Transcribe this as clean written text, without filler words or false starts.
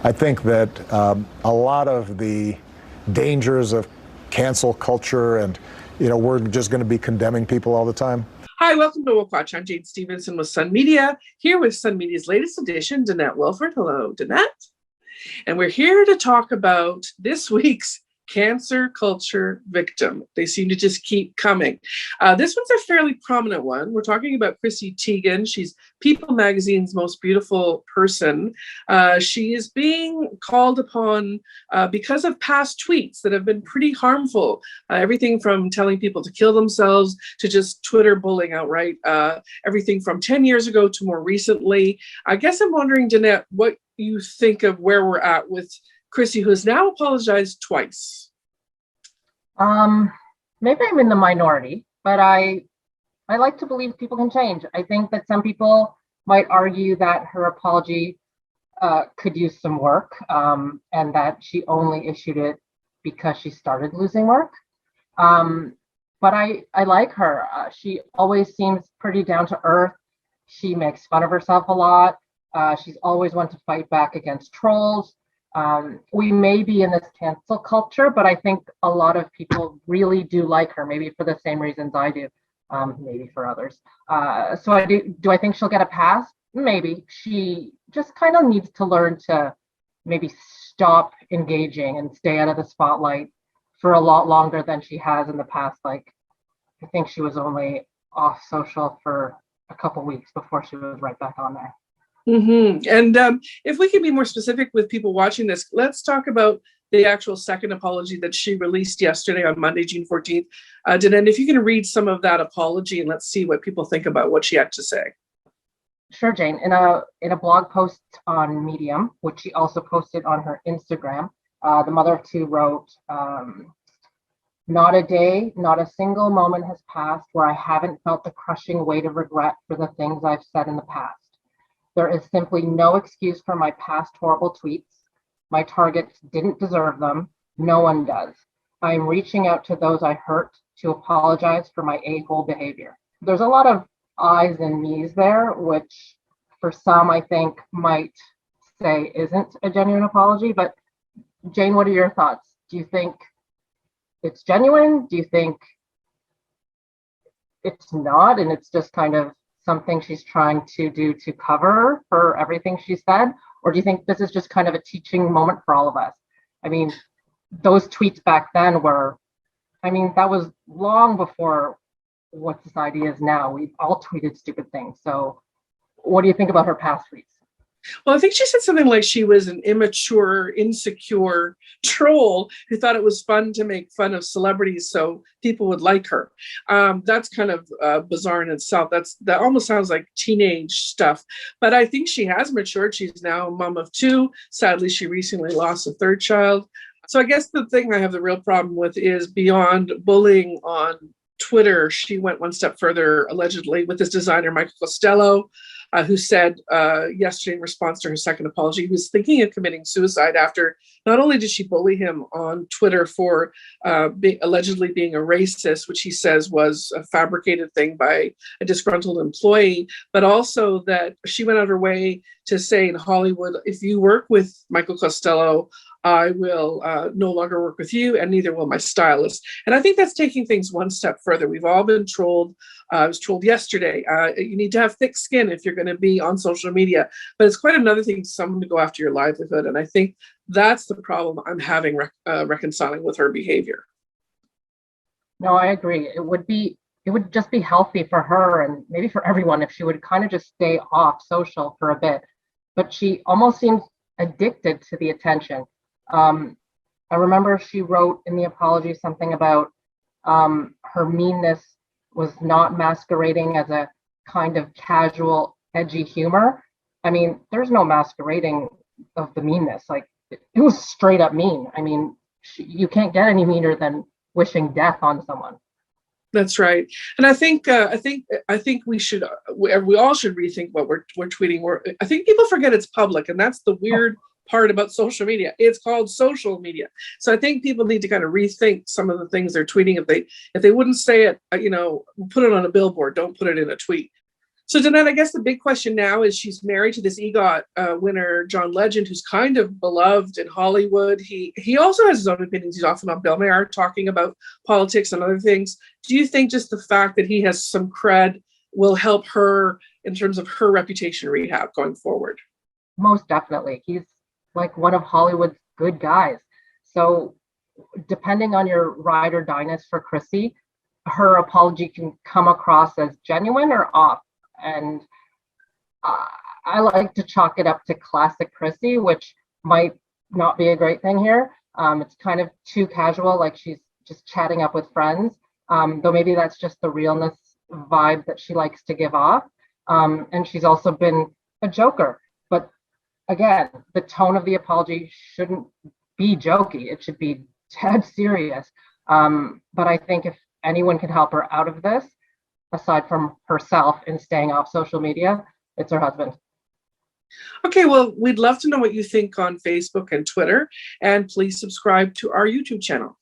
I think that a lot of the dangers of cancel culture and, we're just going to be condemning people all the time. Hi, welcome to Woke Watch. I'm Jane Stevenson with Sun Media, here with Sun Media's latest edition, Danette Wilford. Hello, Danette. And we're here to talk about this week's cancer culture victim. They seem to just keep coming. This one's a fairly prominent one. We're talking about Chrissy Teigen. She's People Magazine's most beautiful person. She is being called upon because of past tweets that have been pretty harmful. Everything from telling people to kill themselves to just Twitter bullying outright. Everything from 10 years ago to more recently. I guess I'm wondering, Danette, what you think of where we're at with Chrissy, who has now apologized twice. Maybe I'm in the minority, but I like to believe people can change. I think that some people might argue that her apology could use some work, and that she only issued it because she started losing work. But I like her. She always seems pretty down to earth. She makes fun of herself a lot. She's always one to fight back against trolls. We may be in this cancel culture, but I think a lot of people really do like her, maybe for the same reasons I do, maybe for others. So I think she'll get a pass? Maybe. She just kind of needs to learn to maybe stop engaging and stay out of the spotlight for a lot longer than she has in the past. Like, I think she was only off social for a couple weeks before she was right back on there. Mm-hmm. And if we can be more specific with people watching this, let's talk about the actual second apology that she released yesterday on Monday, June 14th. Danette, if you can read some of that apology and let's see what people think about what she had to say. Sure, Jane. In a blog post on Medium, which she also posted on her Instagram, the mother of two wrote, "Not a day, not a single moment has passed where I haven't felt the crushing weight of regret for the things I've said in the past. There is simply no excuse for my past horrible tweets. My targets didn't deserve them. No one does. I am reaching out to those I hurt to apologize for my a-hole behavior." There's a lot of I's and me's there, which for some I think might say isn't a genuine apology. But Jane, what are your thoughts? Do you think it's genuine? Do you think it's not and it's just kind of something she's trying to do to cover for everything she said? Or do you think this is just kind of a teaching moment for all of us? I mean, those tweets back then that was long before what society is now. We've all tweeted stupid things. So what do you think about her past tweets? Well, I think she said something like she was an immature, insecure troll who thought it was fun to make fun of celebrities so people would like her. That's kind of bizarre in itself. That almost sounds like teenage stuff. But I think she has matured. She's now a mom of two. Sadly, she recently lost a third child. So I guess the thing I have the real problem with is beyond bullying on Twitter, she went one step further, allegedly, with this designer, Michael Costello, who said yesterday in response to her second apology, he was thinking of committing suicide after not only did she bully him on Twitter for allegedly being a racist, which he says was a fabricated thing by a disgruntled employee, but also that she went out of her way to say in Hollywood, if you work with Michael Costello, I will no longer work with you, and neither will my stylist. And I think that's taking things one step further. We've all been trolled. I was trolled yesterday. You need to have thick skin if you're going to be on social media. But it's quite another thing for someone to go after your livelihood. And I think that's the problem I'm having reconciling with her behavior. No, I agree. It would just be healthy for her and maybe for everyone if she would kind of just stay off social for a bit. But she almost seems addicted to the attention. I remember she wrote in the apology something about her meanness was not masquerading as a kind of casual, edgy humor. I mean, there's no masquerading of the meanness. Like, it was straight up mean. I mean, you can't get any meaner than wishing death on someone. That's right, and I think we all should rethink what we're tweeting. I think people forget it's public, and that's the weird part about social media. It's called social media. So I think people need to kind of rethink some of the things they're tweeting. If they wouldn't say it, put it on a billboard. Don't put it in a tweet. So Danette, I guess the big question now is she's married to this EGOT winner, John Legend, who's kind of beloved in Hollywood. He also has his own opinions. He's often on Bill Maher talking about politics and other things. Do you think just the fact that he has some cred will help her in terms of her reputation rehab going forward? Most definitely. He's like one of Hollywood's good guys. So depending on your ride or diness for Chrissy, her apology can come across as genuine or off. And I like to chalk it up to classic Chrissy, which might not be a great thing here. It's kind of too casual, like she's just chatting up with friends, though maybe that's just the realness vibe that she likes to give off. And she's also been a joker. But again, the tone of the apology shouldn't be jokey. It should be dead serious. But I think if anyone can help her out of this, aside from herself in staying off social media, it's her husband. Okay, well, we'd love to know what you think on Facebook and Twitter, and please subscribe to our YouTube channel.